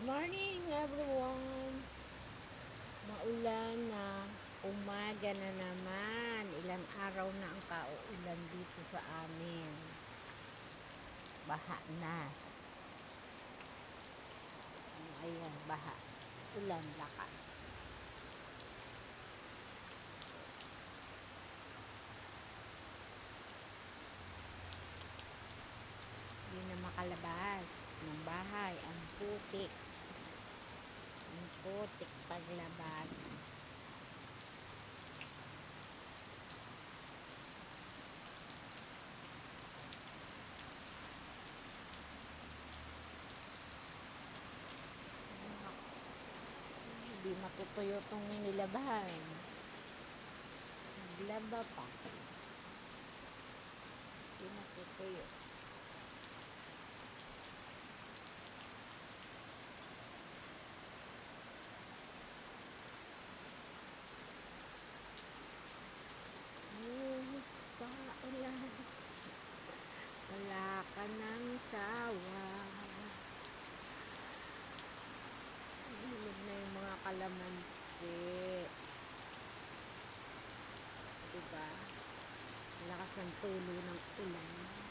Good morning everyone. Maulan na umaga na naman. Ilang araw na ang kauulan dito sa amin. Baha na. Ayan, baha. Ulan, lakas. Hindi na makalabas ng bahay. Ang putik. Ang putik paglabas. Hindi matutuyo itong nilabahan. Naglaba pa. Hindi matutuyo. Buhos pa ulan. Wala ka ng sawa. Hulog na yung mga kalamansi. Diba? Lakas ang tulo ng ulan.